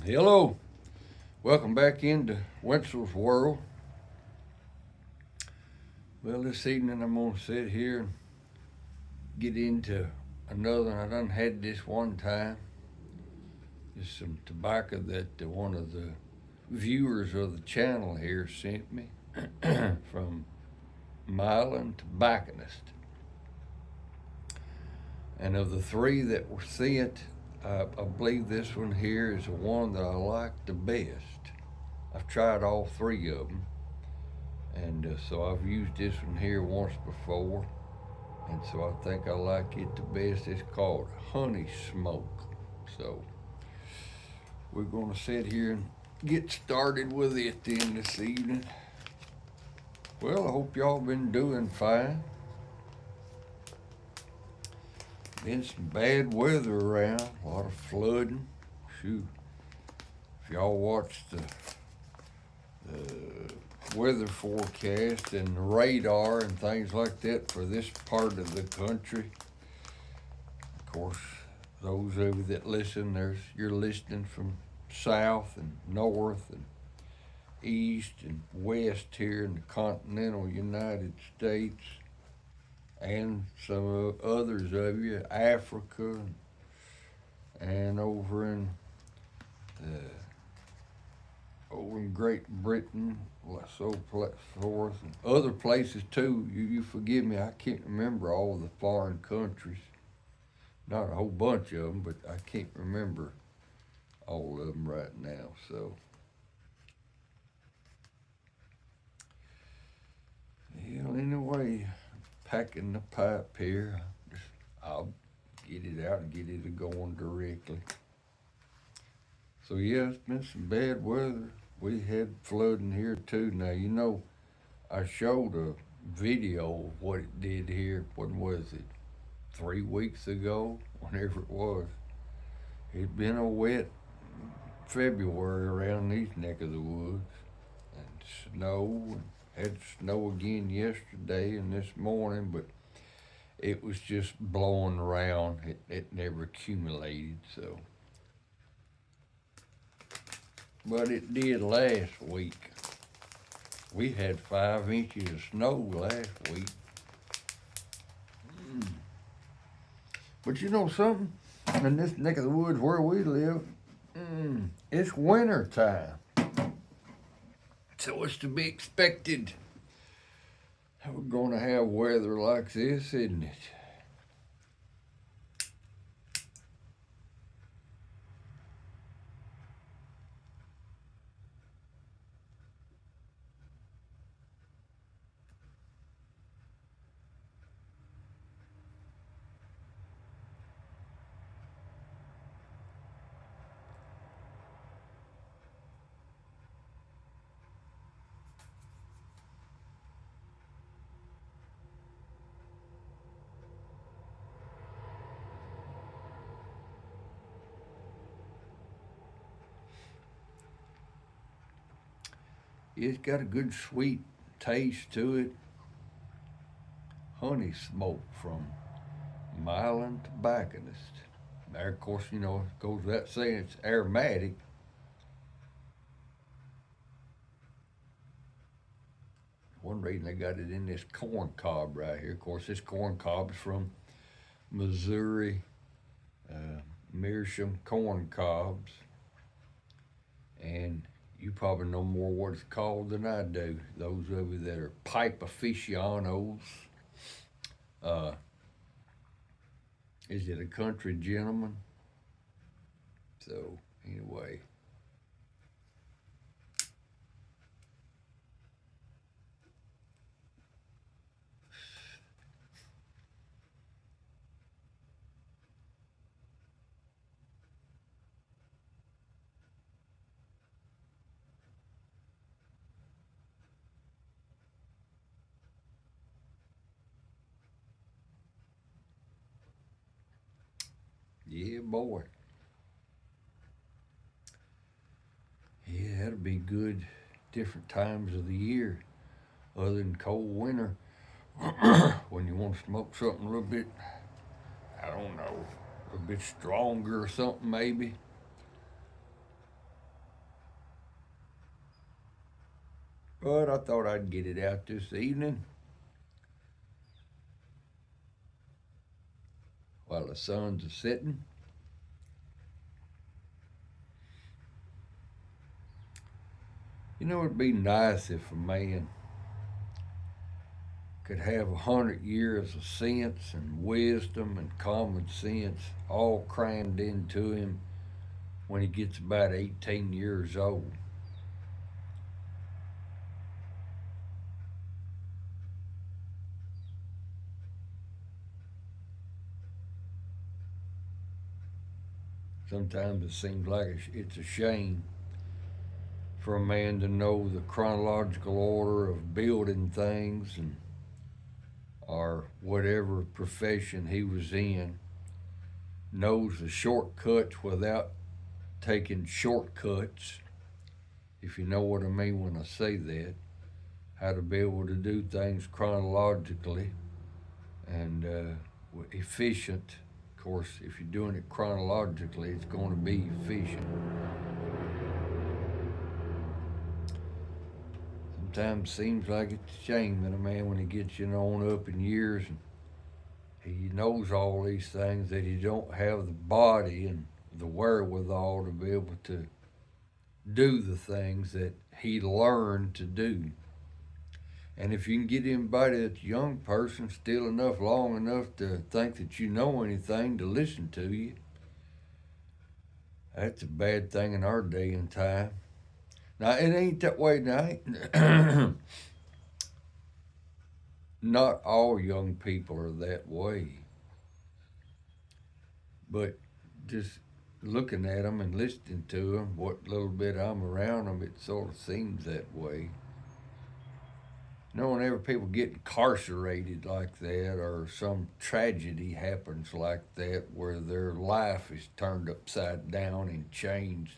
Hello, welcome back into Wenzel's World. Well, this evening I'm going to sit here and get into another. I done had this one time. It's some tobacco that one of the viewers of the channel here sent me from Milan Tobacconist. And of the three that were sent, I believe this one here is the one that I like the best. I've tried all three of them, and so I've used this one here once before, and so I think I like it the best. It's called Honey Smoke. So we're going to sit here and get started with it then this evening. Well, I hope y'all been doing fine. Been some bad weather around, a lot of flooding. Shoot, if y'all watch the weather forecast and the radar and things like that for this part of the country, of course, those of you that listen, you're listening from south and north and east and west here in the continental United States, and some others of you, Africa and uh, over in Great Britain, so forth, and other places too. You forgive me, I can't remember all the foreign countries. Not a whole bunch of them, but I can't remember all of them right now. So, well, anyway, packing the pipe here. I'll get it out and get it going directly. So yeah, it's been some bad weather. We had flooding here too. Now I showed a video of what it did here. When was it? 3 weeks ago, whenever it was. It'd been a wet February around these neck of the woods, and snow. Had snow again yesterday and this morning, but it was just blowing around. It never accumulated, so. But it did last week. We had 5 inches of snow last week. But you know something? In this neck of the woods where we live, it's winter time. So it's to be expected. We're going to have weather like this, isn't it? It's got a good sweet taste to it. Honey smoke from Milan Tobacconist. There, of course, it goes without saying it's aromatic. One reason they got it in this corn cob right here. Of course, this corn cob is from Missouri, Meerschaum corn cobs, and you probably know more what it's called than I do. Those of you that are pipe aficionados. Uh, is it a country gentleman? So, anyway. Yeah, boy. Yeah, that'll be good different times of the year other than cold winter when you want to smoke something a little bit, I don't know, a bit stronger or something maybe. But I thought I'd get it out this evening while the sun's setting. You know, it'd be nice if a man could have 100 years of sense and wisdom and common sense all crammed into him when he gets about 18 years old. Sometimes it seems like it's a shame for a man to know the chronological order of building things and or whatever profession he was in, knows the shortcuts without taking shortcuts, if you know what I mean when I say that, how to be able to do things chronologically and efficient. Of course, if you're doing it chronologically, it's going to be efficient. Sometimes it seems like it's a shame that a man, when he gets on up in years and he knows all these things, that he don't have the body and the wherewithal to be able to do the things that he learned to do. And if you can get anybody that's a young person still enough, long enough to think that you know anything to listen to you, that's a bad thing in our day and time. Now, it ain't that way now. Not all young people are that way. But just looking at them and listening to them, what little bit I'm around them, it sort of seems that way. Whenever people get incarcerated like that or some tragedy happens like that where their life is turned upside down and changed,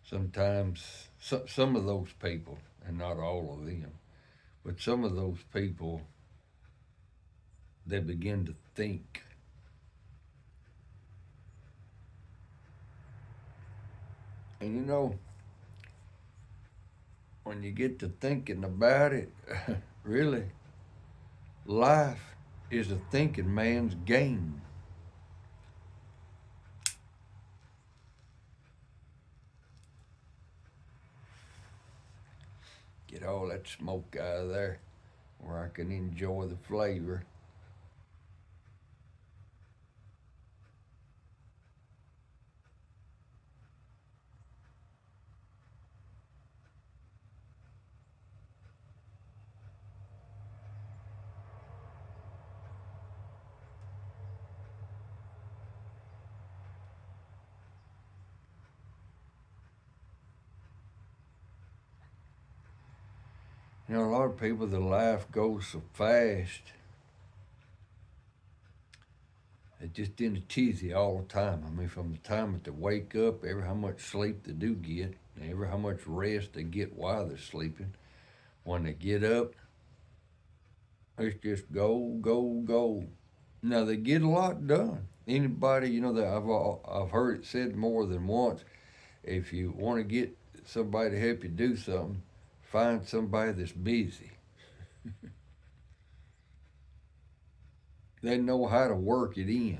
sometimes some of those people, and not all of them, but some of those people, they begin to think. And when you get to thinking about it, really, life is a thinking man's game. Get all that smoke out of there where I can enjoy the flavor. A lot of people, their life goes so fast. They're just in a tizzy all the time. I mean, from the time that they wake up, ever how much sleep they do get, and ever how much rest they get while they're sleeping. When they get up, it's just go, go, go. Now, they get a lot done. Anybody, that I've heard it said more than once, if you want to get somebody to help you do something, find somebody that's busy. They know how to work it in.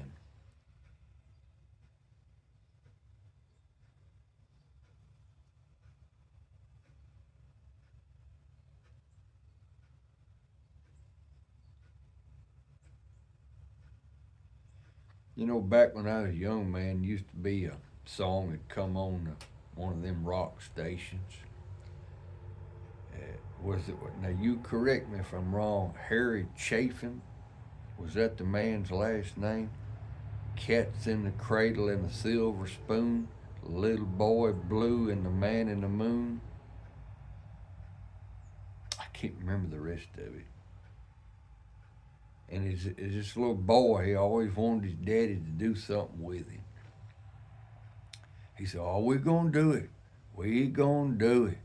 Back when I was a young man, used to be a song that come on one of them rock stations. Was it, now you correct me if I'm wrong, Harry Chapin? Was that the man's last name? Cats in the Cradle and the Silver Spoon, Little Boy Blue and the Man in the Moon. I can't remember the rest of it. And as this little boy, he always wanted his daddy to do something with him. He said, "Oh, we're gonna do it. We gonna do it."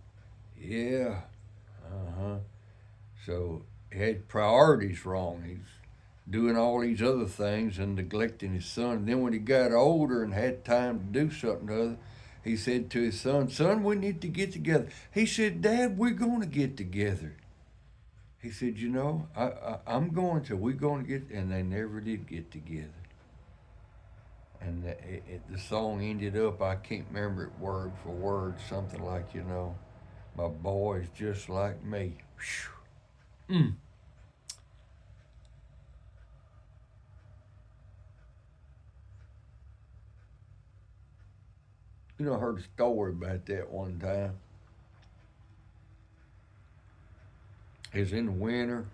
Yeah. Uh-huh. So he had priorities wrong. He's doing all these other things and neglecting his son. And then when he got older and had time to do something other, he said to his son, "Son, we need to get together." He said, "Dad, we're going to get together." He said, "You know, I'm going to. We're going to get," and they never did get together. And the song ended up, I can't remember it word for word, something like, my boy's just like me. Mm. I heard a story about that one time. It was in the winter,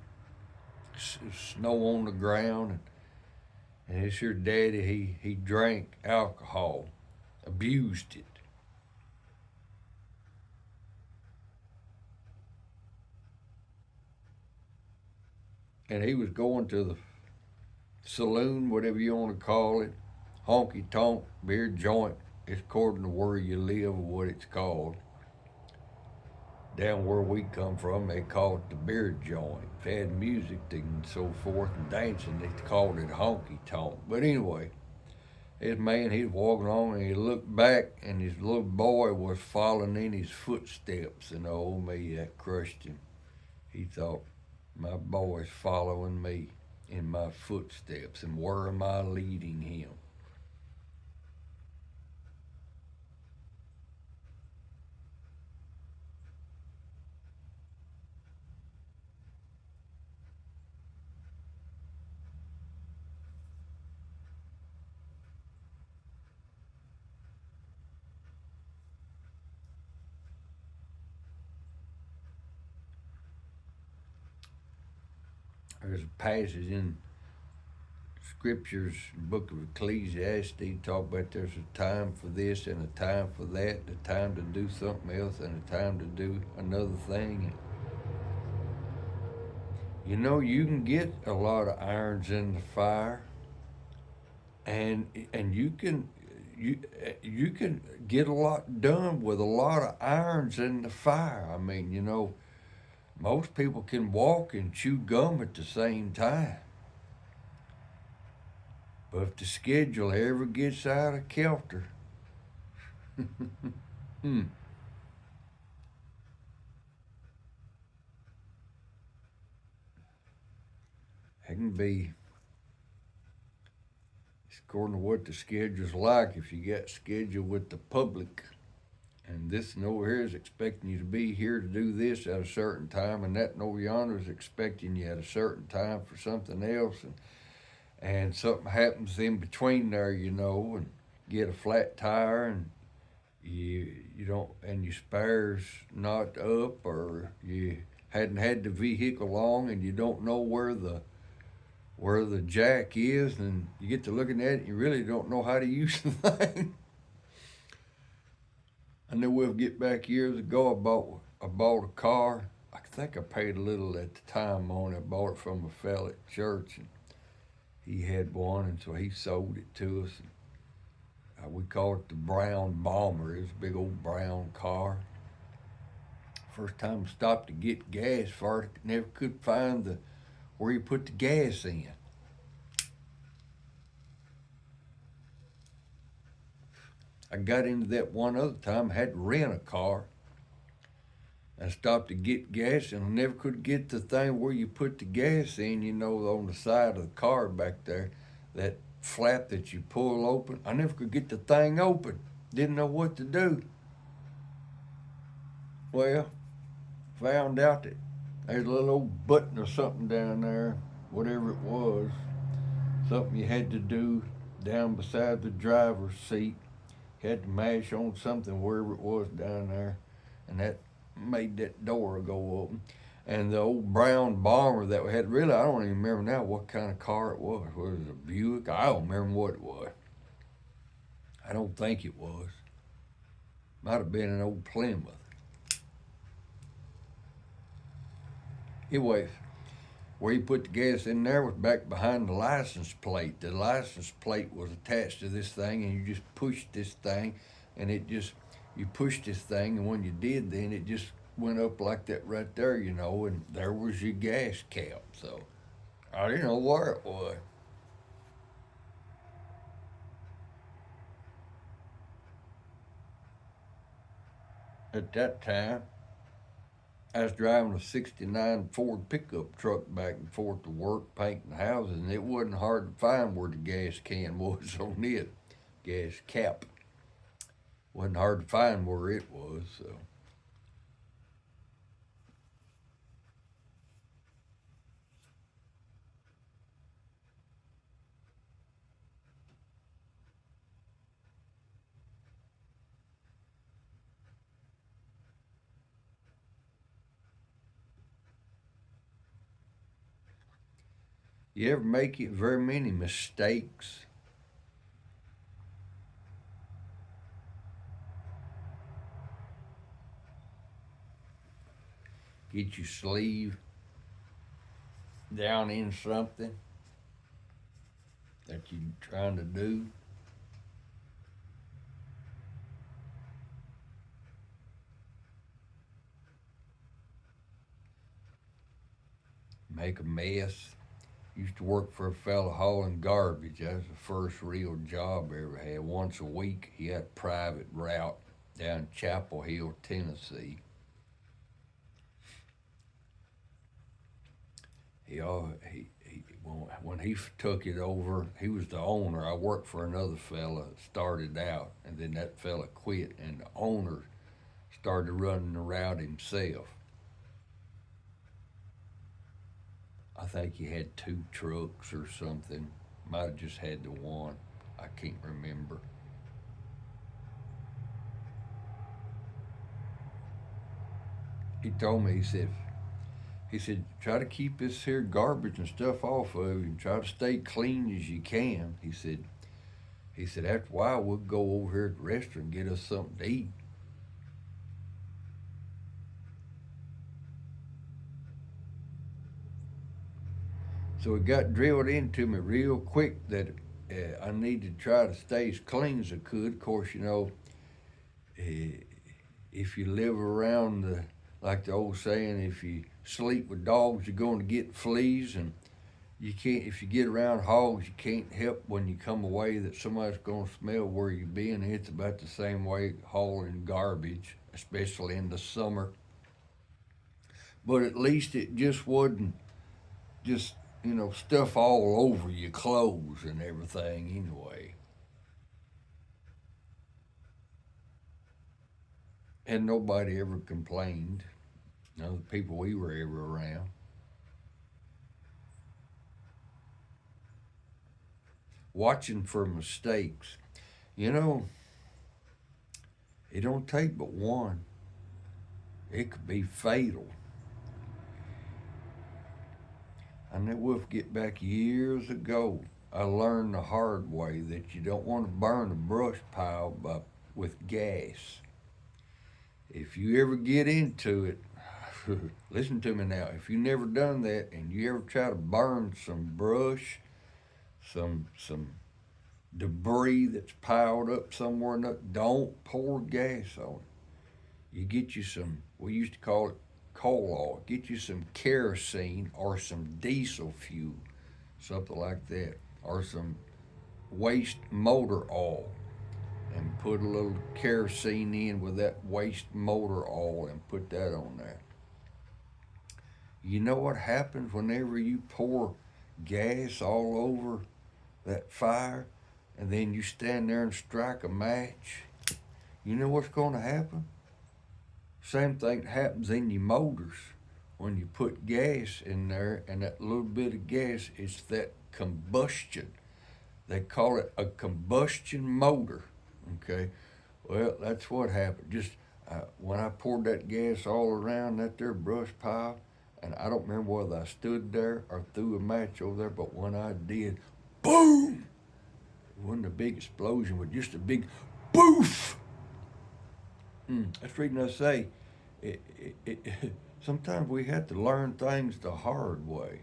snow on the ground, and it's your daddy, he drank alcohol, abused it. And he was going to the saloon, whatever you want to call it, honky tonk, beer joint. It's according to where you live or what it's called. Down where we come from, they call it the beer joint. If they had music and so forth and dancing, they called it honky tonk. But anyway, this man, he was walking along and he looked back and his little boy was following in his footsteps. And oh me, that crushed him. He thought, my boy's following me in my footsteps, and where am I leading him? There's a passage in scriptures, book of Ecclesiastes, talk about there's a time for this and a time for that, a time to do something else and a time to do another thing. You can get a lot of irons in the fire, and you can get a lot done with a lot of irons in the fire. I mean, most people can walk and chew gum at the same time. But if the schedule ever gets out of kilter, hmm, it can be according to what the schedule's like. If you got scheduled with the public, and this and over here is expecting you to be here to do this at a certain time, and that and over yonder is expecting you at a certain time for something else, and something happens in between there, and get a flat tire, and you don't, and your spares not up, or you hadn't had the vehicle long, and you don't know where the jack is, and you get to looking at it, and you really don't know how to use the thing. I know we'll get back years ago. I bought a car. I think I paid a little at the time on it. I bought it from a fella at church, and he had one, and so he sold it to us. We called it the Brown Bomber. It was a big old brown car. First time I stopped to get gas for it, never could find the where you put the gas in. I got into that one other time. I had to rent a car. I stopped to get gas, and I never could get the thing where you put the gas in, on the side of the car back there, that flap that you pull open. I never could get the thing open. Didn't know what to do. Well, found out that there's a little old button or something down there, whatever it was, something you had to do down beside the driver's seat. You had to mash on something wherever it was down there, and that made that door go open. And the old brown bomber that we had, really, I don't even remember now what kind of car it was. Was it a Buick? I don't remember what it was. I don't think it was. Might have been an old Plymouth. Anyway, where you put the gas in there was back behind the license plate. The license plate was attached to this thing, and you just pushed this thing, and you pushed this thing, and when you did, then it just went up like that right there, and there was your gas cap. So I didn't know where it was. At that time, I was driving a '69 Ford pickup truck back and forth to work painting houses, and it wasn't hard to find where the gas can was on it. Gas cap. Wasn't hard to find where it was, so. You ever make it very many mistakes? Get your sleeve down in something that you're trying to do? Make a mess. Used to work for a fella hauling garbage. That was the first real job I ever had. Once a week, he had a private route down Chapel Hill, Tennessee. When he took it over, he was the owner. I worked for another fella that started out, and then that fella quit, and the owner started running the route himself. I think he had two trucks or something. Might have just had the one. I can't remember. He told me, he said, try to keep this here garbage and stuff off of you and try to stay clean as you can. He said, after a while, we'll go over here at the restaurant and get us something to eat. So it got drilled into me real quick that I needed to try to stay as clean as I could. Of course, uh, if you live around like the old saying, if you sleep with dogs, you're going to get fleas, and you can't. If you get around hogs, you can't help when you come away that somebody's going to smell where you've been. It's about the same way hauling garbage, especially in the summer. But at least it just wasn't just stuff all over your clothes and everything anyway. And nobody ever complained. None of the people we were ever around. Watching for mistakes. You know, it don't take but one. It could be fatal. I know we'll get back years ago. I learned the hard way that you don't want to burn a brush pile with gas. If you ever get into it, listen to me now. If you never done that and you ever try to burn some brush, some debris that's piled up somewhere, don't pour gas on it. You get you some. We used to call it coal oil. Get you some kerosene or some diesel fuel, something like that, or some waste motor oil, and put a little kerosene in with that waste motor oil and put that on there. You know what happens whenever you pour gas all over that fire and then you stand there and strike a match? You know what's going to happen? Same thing happens in your motors when you put gas in there, and that little bit of gas is that combustion. They call it a combustion motor. Okay, well that's what happened. Just when I poured that gas all around that there brush pile, and I don't remember whether I stood there or threw a match over there, but when I did, boom! It wasn't a big explosion, but just a big boof. That's the reason I say sometimes we have to learn things the hard way.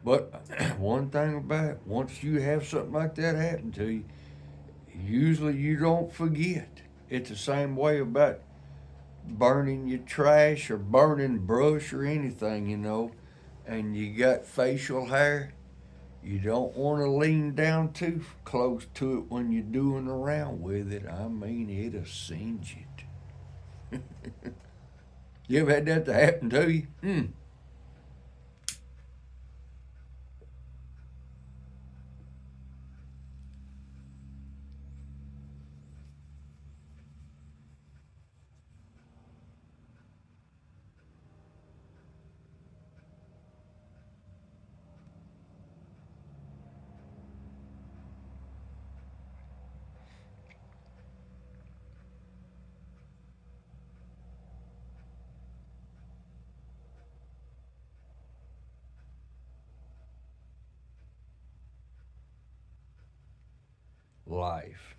But one thing about it, once you have something like that happen to you, usually you don't forget. It's the same way about burning your trash or burning brush or anything, and you got facial hair. You don't want to lean down too close to it when you're doing around with it. I mean, it'll singe it. You ever had that to happen to you? Life.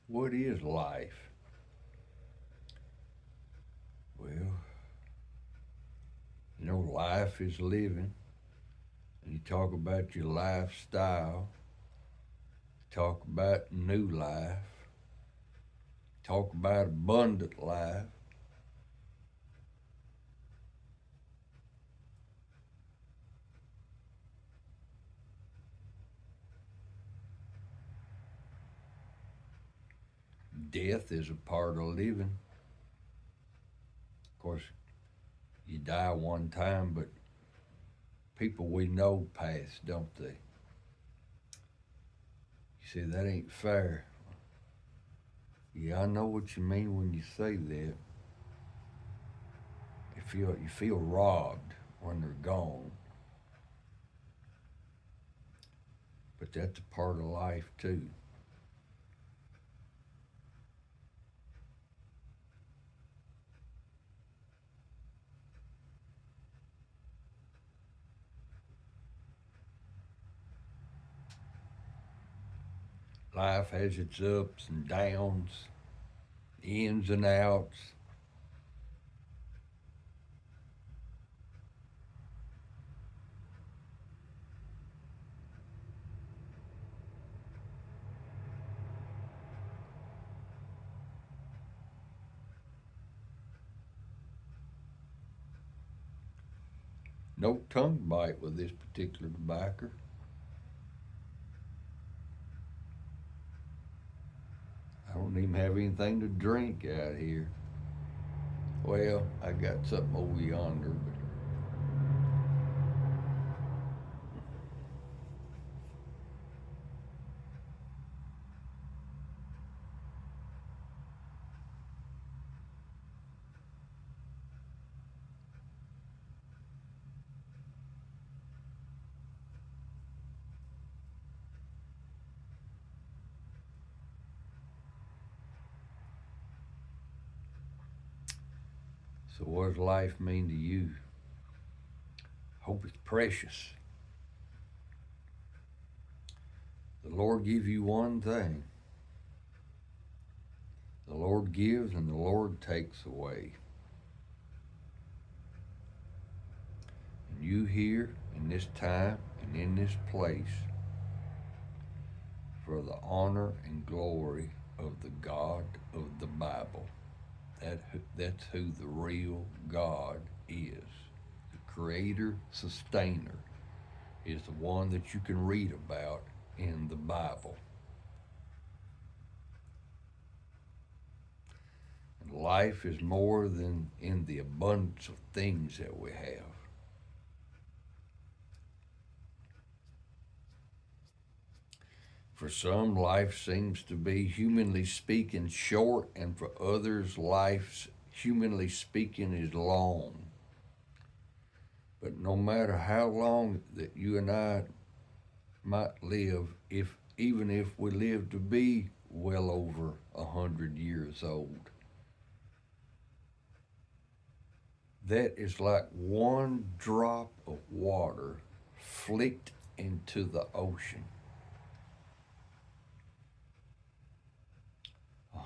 What is life? Well, life is living. And you talk about your lifestyle, talk about new life, talk about abundant life. Death is a part of living. Of course, you die one time, but people we know pass, don't they? You say that ain't fair. Yeah, I know what you mean when you say that. You feel robbed when they're gone, but that's a part of life too. Life has its ups and downs, ins and outs. No tongue bite with this particular tobacco. I don't even have anything to drink out here. Well, I got something over yonder, but so what does life mean to you? Hope it's precious. The Lord give you one thing. The Lord gives and the Lord takes away. And you here in this time and in this place for the honor and glory of the God of the Bible. That's who the real God is. The creator, sustainer is the one that you can read about in the Bible. And life is more than in the abundance of things that we have. For some, life seems to be, humanly speaking, short, and for others, life, humanly speaking, is long. But no matter how long that you and I might live, if even if we live to be well over 100 years old, that is like one drop of water flicked into the ocean.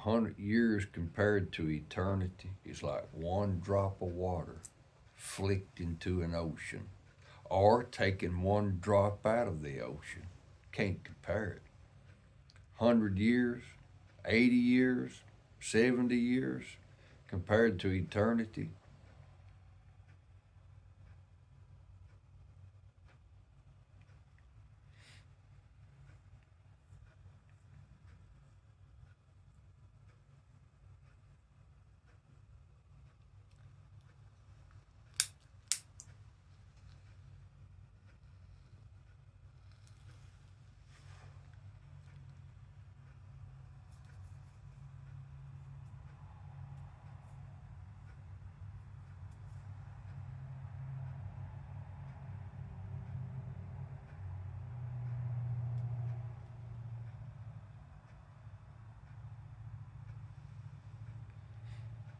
100 years compared to eternity is like one drop of water flicked into an ocean, or taking one drop out of the ocean. Can't compare it. 100 years, 80 years, 70 years compared to eternity.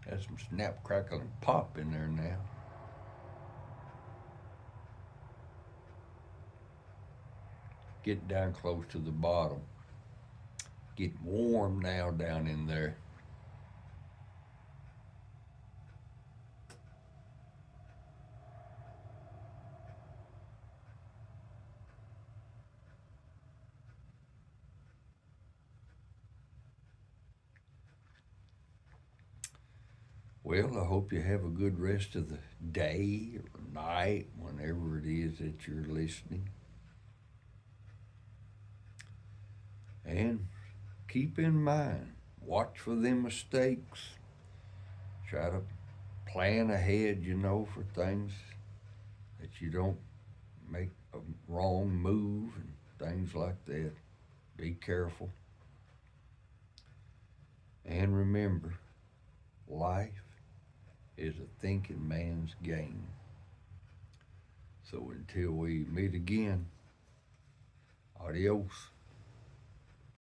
Has some snap, crackle, and pop in there now. Get down close to the bottom. Get warm now down in there. Well, I hope you have a good rest of the day or night, whenever it is that you're listening. And keep in mind, watch for them mistakes. Try to plan ahead, for things that you don't make a wrong move and things like that. Be careful. And remember, life is a thinking man's game. So until we meet again, adios.